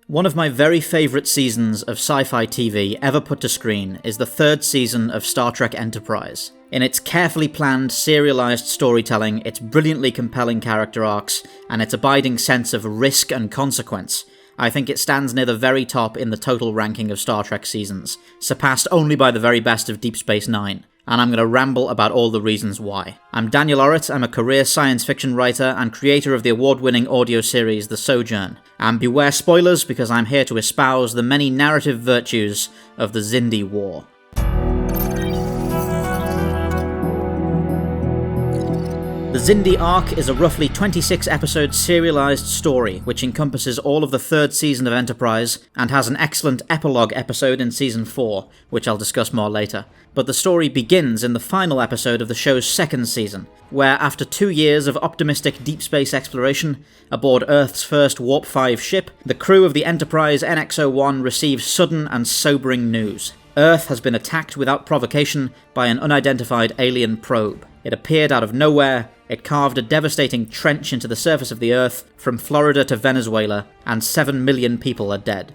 One of my very favourite seasons of sci-fi TV ever put to screen is the third season of Star Trek Enterprise. In its carefully planned, serialised storytelling, its brilliantly compelling character arcs, and its abiding sense of risk and consequence, I think it stands near the very top in the total ranking of Star Trek seasons, surpassed only by the very best of Deep Space Nine. And I'm going to ramble about all the reasons why. I'm Daniel Orrett, I'm a career science fiction writer and creator of the award-winning audio series The Sojourn. And beware spoilers, because I'm here to espouse the many narrative virtues of the Xindi War. The Xindi Arc is a roughly 26-episode serialised story which encompasses all of the third season of Enterprise and has an excellent epilogue episode in Season 4, which I'll discuss more later. But the story begins in the final episode of the show's second season, where after 2 years of optimistic deep space exploration aboard Earth's first Warp 5 ship, the crew of the Enterprise NX-01 receives sudden and sobering news. Earth has been attacked without provocation by an unidentified alien probe. It appeared out of nowhere, it carved a devastating trench into the surface of the Earth from Florida to Venezuela, and 7 million people are dead.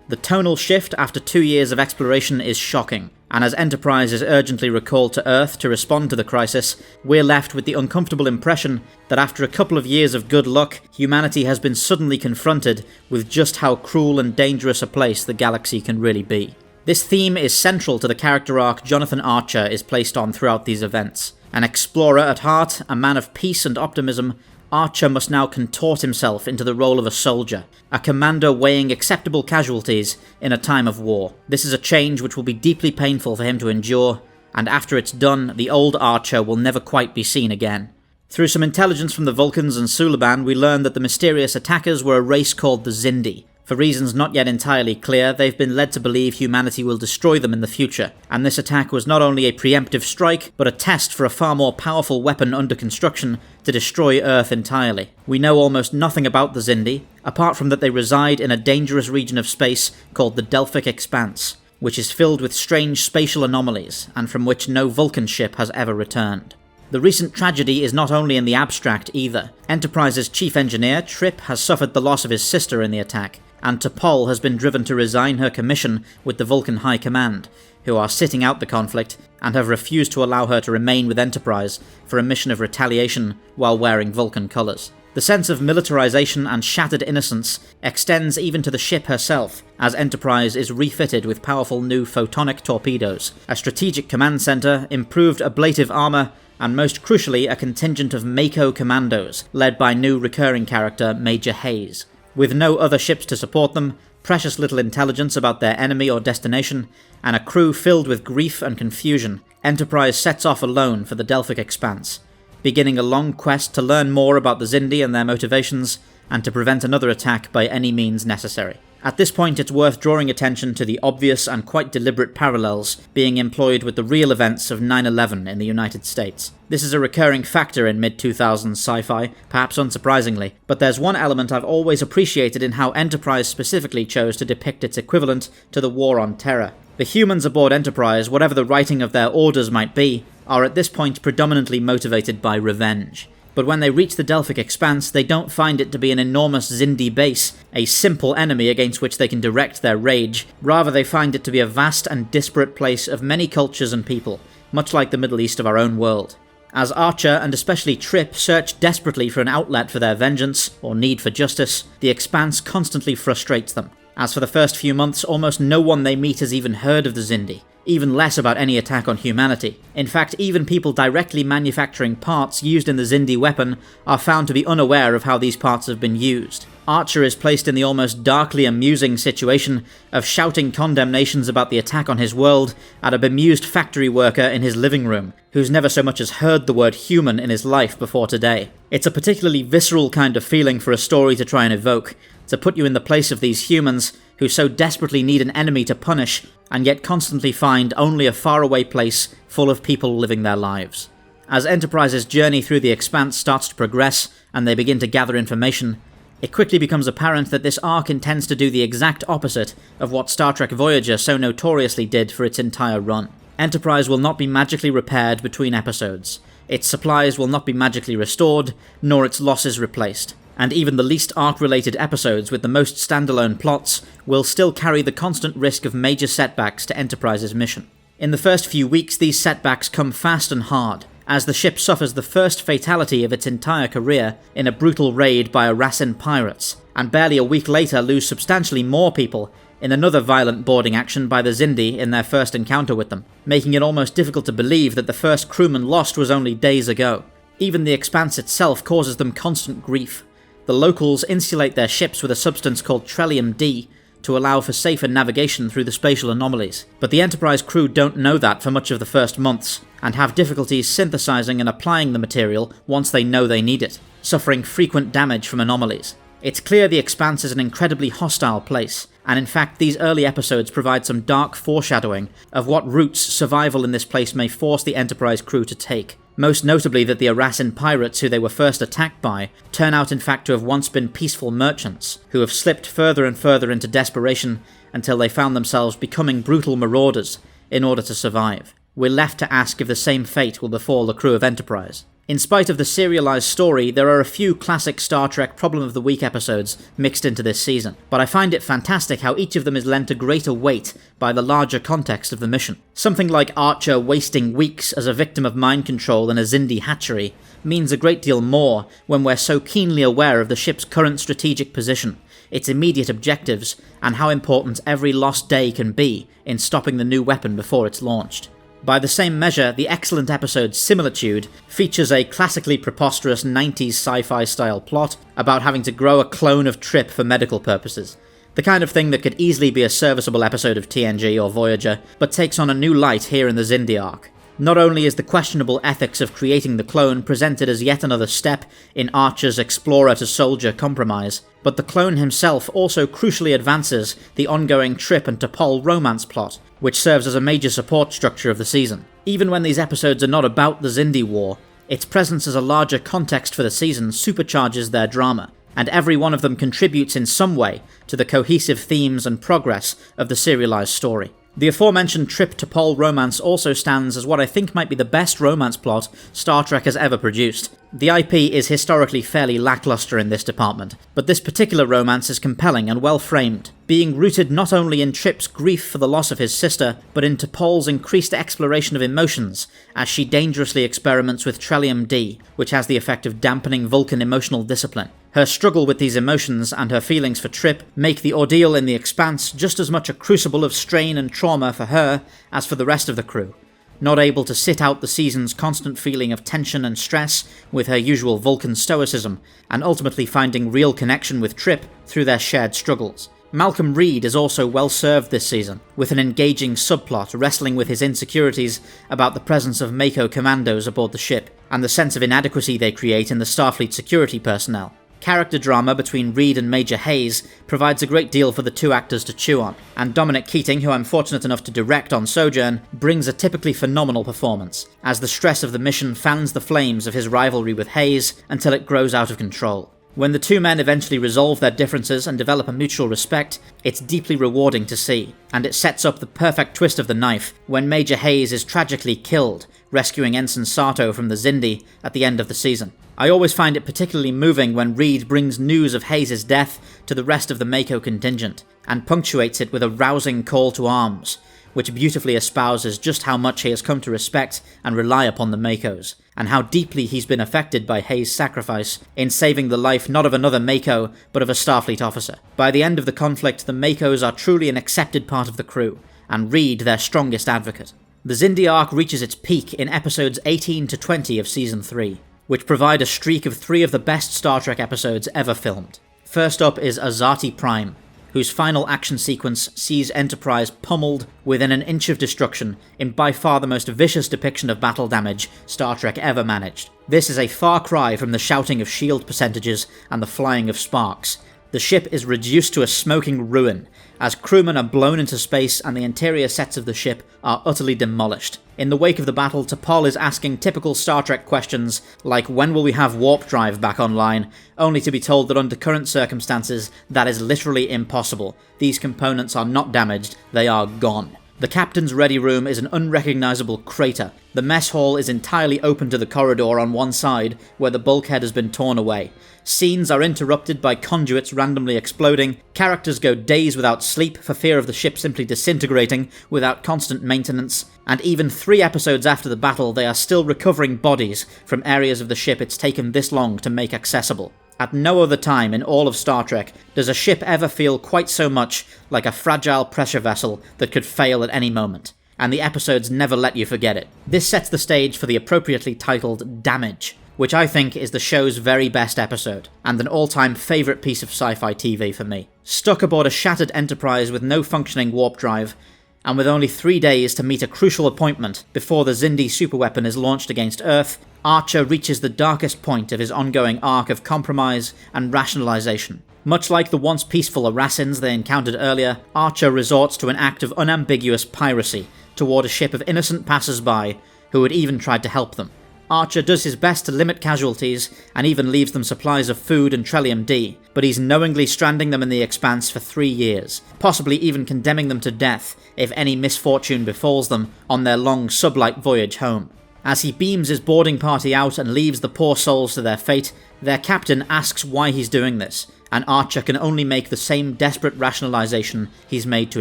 The tonal shift after 2 years of exploration is shocking, and as Enterprise is urgently recalled to Earth to respond to the crisis, we're left with the uncomfortable impression that after a couple of years of good luck, humanity has been suddenly confronted with just how cruel and dangerous a place the galaxy can really be. This theme is central to the character arc Jonathan Archer is placed on throughout these events. An explorer at heart, a man of peace and optimism, Archer must now contort himself into the role of a soldier, a commander weighing acceptable casualties in a time of war. This is a change which will be deeply painful for him to endure, and after it's done, the old Archer will never quite be seen again. Through some intelligence from the Vulcans and Suliban, we learn that the mysterious attackers were a race called the Xindi. For reasons not yet entirely clear, they've been led to believe humanity will destroy them in the future, and this attack was not only a preemptive strike, but a test for a far more powerful weapon under construction to destroy Earth entirely. We know almost nothing about the Xindi, apart from that they reside in a dangerous region of space called the Delphic expanse, which is filled with strange spatial anomalies, and from which no Vulcan ship has ever returned. The recent tragedy is not only in the abstract either. Enterprise's chief engineer, Trip, has suffered the loss of his sister in the attack, and T'Pol has been driven to resign her commission with the Vulcan High Command, who are sitting out the conflict and have refused to allow her to remain with Enterprise for a mission of retaliation while wearing Vulcan colours. The sense of militarization and shattered innocence extends even to the ship herself, as Enterprise is refitted with powerful new photonic torpedoes, a strategic command centre, improved ablative armour, and most crucially a contingent of Mako commandos, led by new recurring character Major Hayes. With no other ships to support them, precious little intelligence about their enemy or destination, and a crew filled with grief and confusion, Enterprise sets off alone for the Delphic expanse, beginning a long quest to learn more about the Xindi and their motivations, and to prevent another attack by any means necessary. At this point, it's worth drawing attention to the obvious and quite deliberate parallels being employed with the real events of 9/11 in the United States. This is a recurring factor in mid-2000s sci-fi, perhaps unsurprisingly, but there's one element I've always appreciated in how Enterprise specifically chose to depict its equivalent to the War on Terror. The humans aboard Enterprise, whatever the writing of their orders might be, are at this point predominantly motivated by revenge. But when they reach the Delphic expanse, they don't find it to be an enormous Xindi base, a simple enemy against which they can direct their rage. Rather, they find it to be a vast and disparate place of many cultures and people, much like the Middle East of our own world. As Archer, and especially Trip, search desperately for an outlet for their vengeance, or need for justice, the expanse constantly frustrates them. As for the first few months, almost no one they meet has even heard of the Xindi, even less about any attack on humanity. In fact, even people directly manufacturing parts used in the Xindi weapon are found to be unaware of how these parts have been used. Archer is placed in the almost darkly amusing situation of shouting condemnations about the attack on his world at a bemused factory worker in his living room, who's never so much as heard the word human in his life before today. It's a particularly visceral kind of feeling for a story to try and evoke, to put you in the place of these humans who so desperately need an enemy to punish, and yet constantly find only a faraway place full of people living their lives. As Enterprise's journey through the expanse starts to progress, and they begin to gather information, it quickly becomes apparent that this arc intends to do the exact opposite of what Star Trek Voyager so notoriously did for its entire run. Enterprise will not be magically repaired between episodes. Its supplies will not be magically restored, nor its losses replaced. and even the least arc-related episodes with the most standalone plots will still carry the constant risk of major setbacks to Enterprise's mission. In the first few weeks, these setbacks come fast and hard, as the ship suffers the first fatality of its entire career in a brutal raid by Aracin pirates, and barely a week later lose substantially more people in another violent boarding action by the Xindi in their first encounter with them, making it almost difficult to believe that the first crewman lost was only days ago. Even the Expanse itself causes them constant grief. The locals insulate their ships with a substance called Trellium-D to allow for safer navigation through the spatial anomalies, but the Enterprise crew don't know that for much of the first months, and have difficulties synthesizing and applying the material once they know they need it, suffering frequent damage from anomalies. It's clear the Expanse is an incredibly hostile place, and in fact these early episodes provide some dark foreshadowing of what routes survival in this place may force the Enterprise crew to take. Most notably that the Aracin pirates who they were first attacked by turn out in fact to have once been peaceful merchants, who have slipped further and further into desperation until they found themselves becoming brutal marauders in order to survive. We're left to ask if the same fate will befall the crew of Enterprise. In spite of the serialized story, there are a few classic Star Trek Problem of the Week episodes mixed into this season, but I find it fantastic how each of them is lent a greater weight by the larger context of the mission. Something like Archer wasting weeks as a victim of mind control in a Xindi hatchery means a great deal more when we're so keenly aware of the ship's current strategic position, its immediate objectives, and how important every lost day can be in stopping the new weapon before it's launched. By the same measure, the excellent episode Similitude features a classically preposterous 90s sci-fi style plot about having to grow a clone of Trip for medical purposes. The kind of thing that could easily be a serviceable episode of TNG or Voyager, but takes on a new light here in the Xindi Arc. Not only is the questionable ethics of creating the clone presented as yet another step in Archer's explorer-to-soldier compromise, but the clone himself also crucially advances the ongoing Trip and T'Pol romance plot, which serves as a major support structure of the season. Even when these episodes are not about the Xindi War, its presence as a larger context for the season supercharges their drama, and every one of them contributes in some way to the cohesive themes and progress of the serialized story. The aforementioned Trip T'Pol romance also stands as what I think might be the best romance plot Star Trek has ever produced. The IP is historically fairly lackluster in this department, but this particular romance is compelling and well framed, being rooted not only in Trip's grief for the loss of his sister, but in T'Pol's increased exploration of emotions as she dangerously experiments with Trellium-D, which has the effect of dampening Vulcan emotional discipline. Her struggle with these emotions and her feelings for Trip make the ordeal in the Expanse just as much a crucible of strain and trauma for her as for the rest of the crew, not able to sit out the season's constant feeling of tension and stress with her usual Vulcan stoicism, and ultimately finding real connection with Trip through their shared struggles. Malcolm Reed is also well served this season, with an engaging subplot wrestling with his insecurities about the presence of Mako commandos aboard the ship, and the sense of inadequacy they create in the Starfleet security personnel. Character drama between Reed and Major Hayes provides a great deal for the two actors to chew on, and Dominic Keating, who I'm fortunate enough to direct on Sojourn, brings a typically phenomenal performance, as the stress of the mission fans the flames of his rivalry with Hayes until it grows out of control. When the two men eventually resolve their differences and develop a mutual respect, it's deeply rewarding to see, and it sets up the perfect twist of the knife when Major Hayes is tragically killed, rescuing Ensign Sato from the Xindi at the end of the season. I always find it particularly moving when Reed brings news of Hayes' death to the rest of the Mako contingent, and punctuates it with a rousing call to arms, which beautifully espouses just how much he has come to respect and rely upon the Makos, and how deeply he's been affected by Hayes' sacrifice in saving the life not of another Mako, but of a Starfleet officer. By the end of the conflict, the Makos are truly an accepted part of the crew, and Reed their strongest advocate. The Xindi Arc reaches its peak in episodes 18 to 20 of Season 3, which provide a streak of 3 of the best Star Trek episodes ever filmed. First up is Azati Prime, whose final action sequence sees Enterprise pummeled within an inch of destruction in by far the most vicious depiction of battle damage Star Trek ever managed. This is a far cry from the shouting of shield percentages and the flying of sparks. The ship is reduced to a smoking ruin, as crewmen are blown into space and the interior sets of the ship are utterly demolished. In the wake of the battle, T'Pol is asking typical Star Trek questions like when will we have warp drive back online, only to be told that under current circumstances that is literally impossible. These components are not damaged, they are gone. The captain's ready room is an unrecognisable crater. The mess hall is entirely open to the corridor on one side, where the bulkhead has been torn away. Scenes are interrupted by conduits randomly exploding, characters go days without sleep for fear of the ship simply disintegrating without constant maintenance, and even 3 episodes after the battle they are still recovering bodies from areas of the ship it's taken this long to make accessible. At no other time in all of Star Trek does a ship ever feel quite so much like a fragile pressure vessel that could fail at any moment, and the episodes never let you forget it. This sets the stage for the appropriately titled Damage, which I think is the show's very best episode, and an all-time favourite piece of sci-fi TV for me. Stuck aboard a shattered Enterprise with no functioning warp drive, and with only 3 days to meet a crucial appointment before the Xindi superweapon is launched against Earth, Archer reaches the darkest point of his ongoing arc of compromise and rationalization. Much like the once peaceful Arasins they encountered earlier, Archer resorts to an act of unambiguous piracy toward a ship of innocent passers-by who had even tried to help them. Archer does his best to limit casualties and even leaves them supplies of food and Trellium-D, but he's knowingly stranding them in the Expanse for 3 years, possibly even condemning them to death if any misfortune befalls them on their long sublight voyage home. As he beams his boarding party out and leaves the poor souls to their fate, their captain asks why he's doing this, and Archer can only make the same desperate rationalization he's made to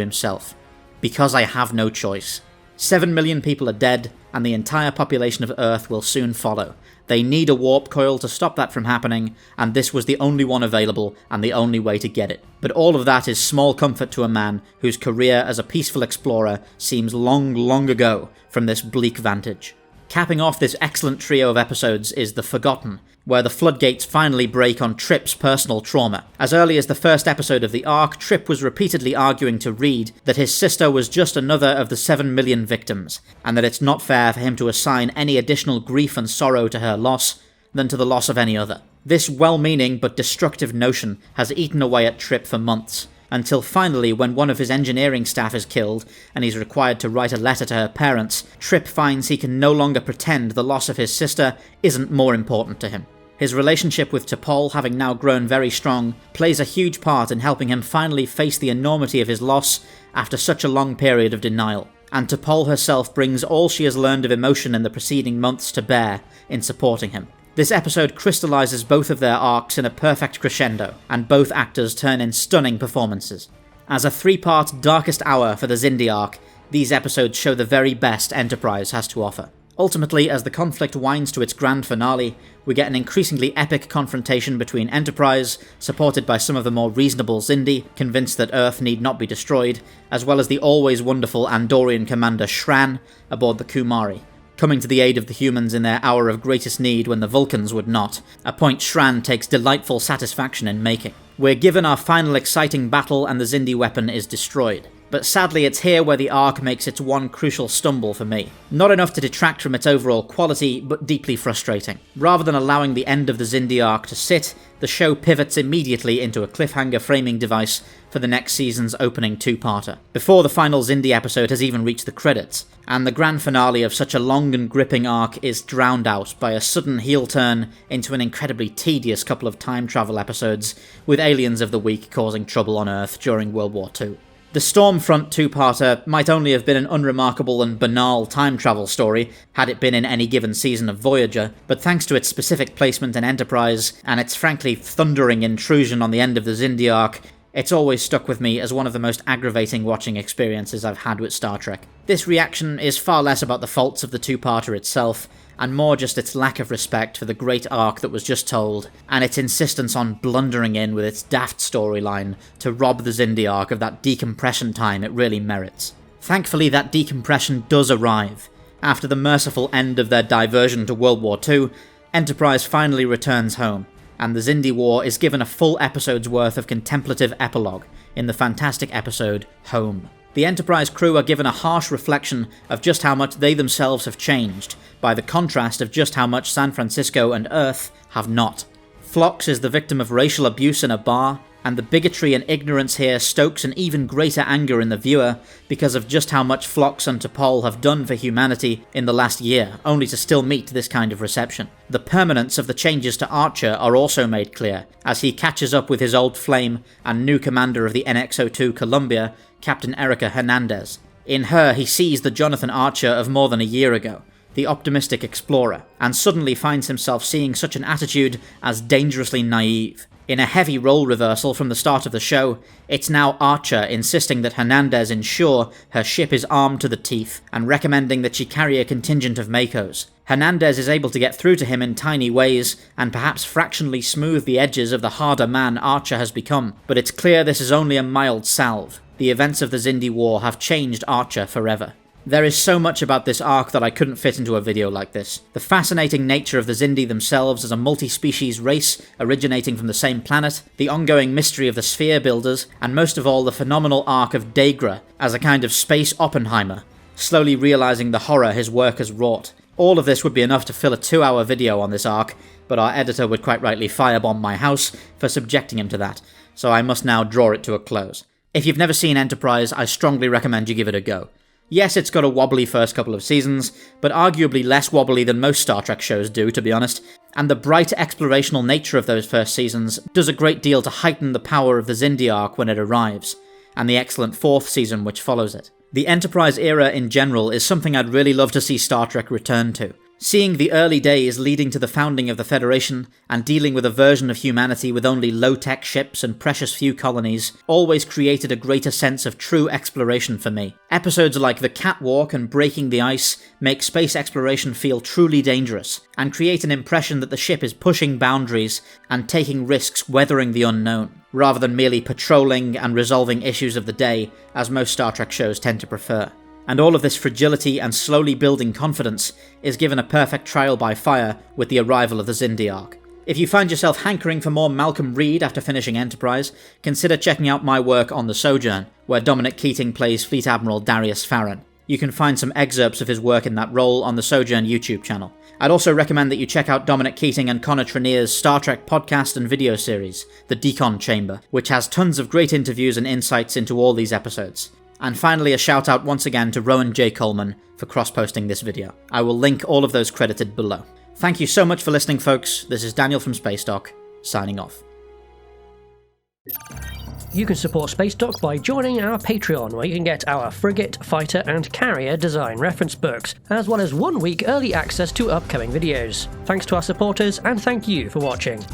himself. Because I have no choice. 7 million people are dead, and the entire population of Earth will soon follow. They need a warp coil to stop that from happening, and this was the only one available and the only way to get it. But all of that is small comfort to a man whose career as a peaceful explorer seems long, long ago from this bleak vantage. Capping off this excellent trio of episodes is The Forgotten, where the floodgates finally break on Trip's personal trauma. As early as the first episode of the arc, Trip was repeatedly arguing to Reed that his sister was just another of the 7 million victims, and that it's not fair for him to assign any additional grief and sorrow to her loss than to the loss of any other. This well-meaning but destructive notion has eaten away at Trip for months, until finally when one of his engineering staff is killed and he's required to write a letter to her parents, Trip finds he can no longer pretend the loss of his sister isn't more important to him. His relationship with T'Pol, having now grown very strong, plays a huge part in helping him finally face the enormity of his loss after such a long period of denial. And T'Pol herself brings all she has learned of emotion in the preceding months to bear in supporting him. This episode crystallizes both of their arcs in a perfect crescendo, and both actors turn in stunning performances. As a 3-part darkest hour for the Xindi Arc, these episodes show the very best Enterprise has to offer. Ultimately, as the conflict winds to its grand finale, we get an increasingly epic confrontation between Enterprise, supported by some of the more reasonable Xindi, convinced that Earth need not be destroyed, as well as the always wonderful Andorian commander Shran aboard the Kumari, coming to the aid of the humans in their hour of greatest need when the Vulcans would not, a point Shran takes delightful satisfaction in making. We're given our final exciting battle and the Xindi weapon is destroyed. But sadly it's here where the arc makes its one crucial stumble for me. Not enough to detract from its overall quality, but deeply frustrating. Rather than allowing the end of the Xindi arc to sit, the show pivots immediately into a cliffhanger framing device for the next season's opening 2-parter, before the final Xindi episode has even reached the credits, and the grand finale of such a long and gripping arc is drowned out by a sudden heel turn into an incredibly tedious couple of time travel episodes, with aliens of the week causing trouble on Earth during World War II. The Stormfront 2-parter might only have been an unremarkable and banal time travel story had it been in any given season of Voyager, but thanks to its specific placement in Enterprise, and its frankly thundering intrusion on the end of the Xindi arc, it's always stuck with me as one of the most aggravating watching experiences I've had with Star Trek. This reaction is far less about the faults of the 2-parter itself, and more just its lack of respect for the great arc that was just told, and its insistence on blundering in with its daft storyline to rob the Xindi arc of that decompression time it really merits. Thankfully that decompression does arrive. After the merciful end of their diversion to World War II, Enterprise finally returns home, and the Xindi War is given a full episode's worth of contemplative epilogue in the fantastic episode Home. The Enterprise crew are given a harsh reflection of just how much they themselves have changed, by the contrast of just how much San Francisco and Earth have not. Phlox is the victim of racial abuse in a bar, and the bigotry and ignorance here stokes an even greater anger in the viewer because of just how much Phlox and T'Pol have done for humanity in the last year, only to still meet this kind of reception. The permanence of the changes to Archer are also made clear, as he catches up with his old flame and new commander of the NX-02 Columbia, Captain Erica Hernandez. In her, he sees the Jonathan Archer of more than a year ago, the optimistic explorer, and suddenly finds himself seeing such an attitude as dangerously naive. In a heavy role reversal from the start of the show, it's now Archer insisting that Hernandez ensure her ship is armed to the teeth, and recommending that she carry a contingent of Makos. Hernandez is able to get through to him in tiny ways, and perhaps fractionally smooth the edges of the harder man Archer has become, but it's clear this is only a mild salve. The events of the Xindi War have changed Archer forever. There is so much about this arc that I couldn't fit into a video like this. The fascinating nature of the Xindi themselves as a multi-species race originating from the same planet, the ongoing mystery of the Sphere Builders, and most of all the phenomenal arc of Dagra as a kind of space Oppenheimer, slowly realizing the horror his work has wrought. All of this would be enough to fill a 2-hour video on this arc, but our editor would quite rightly firebomb my house for subjecting him to that, so I must now draw it to a close. If you've never seen Enterprise, I strongly recommend you give it a go. Yes, it's got a wobbly first couple of seasons, but arguably less wobbly than most Star Trek shows do, to be honest, and the bright explorational nature of those first seasons does a great deal to heighten the power of the Xindi Arc when it arrives, and the excellent 4th season which follows it. The Enterprise era in general is something I'd really love to see Star Trek return to. Seeing the early days leading to the founding of the Federation, and dealing with a version of humanity with only low-tech ships and precious few colonies, always created a greater sense of true exploration for me. Episodes like The Catwalk and Breaking the Ice make space exploration feel truly dangerous, and create an impression that the ship is pushing boundaries and taking risks weathering the unknown, rather than merely patrolling and resolving issues of the day, as most Star Trek shows tend to prefer. And all of this fragility and slowly building confidence is given a perfect trial by fire with the arrival of the Xindi Arc. If you find yourself hankering for more Malcolm Reed after finishing Enterprise, consider checking out my work on the SOJOURN, where Dominic Keating plays Fleet Admiral Darius Farron. You can find some excerpts of his work in that role on the SOJOURN YouTube channel. I'd also recommend that you check out Dominic Keating and Connor Trenier's Star Trek podcast and video series, The Decon Chamber, which has tons of great interviews and insights into all these episodes. And finally, a shout out once again to Rowan J. Coleman for cross-posting this video. I will link all of those credited below. Thank you so much for listening, folks. This is Daniel from Spacedock, signing off. You can support Spacedock by joining our Patreon, where you can get our frigate, fighter and carrier design reference books, as well as 1 week early access to upcoming videos. Thanks to our supporters, and thank you for watching.